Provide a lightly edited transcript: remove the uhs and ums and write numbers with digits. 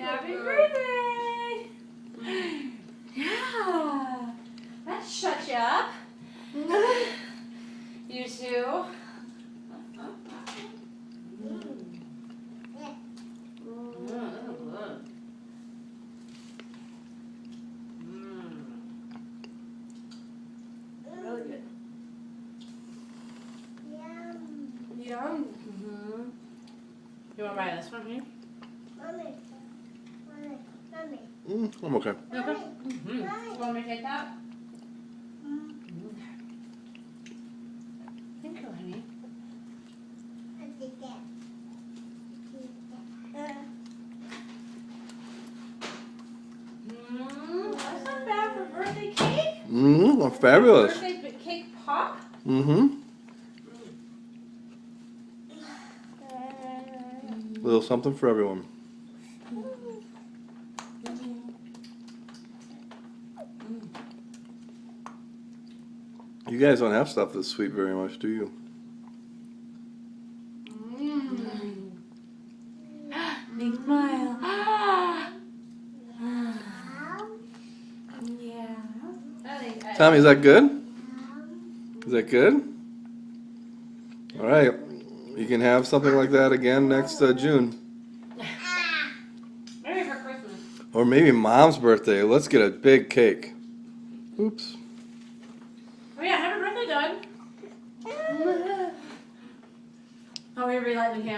Happy birthday! Yeah, that shut you up. You too. Really good. Yum. You want to buy this one here? Mommy. I'm okay. Okay. You want me to take that? Thank you, honey. That's not bad for birthday cake. Fabulous. Birthday cake pop. Little something for everyone. You guys don't have stuff that's sweet very much, do you? Big smile. Yeah. Tommy, is that good? Is that good? All right. You can have something like that again next June. Maybe for Christmas. Or maybe Mom's birthday. Let's get a big cake. Oops. Oh yeah, happy birthday, Doug. Oh, we relight the candle.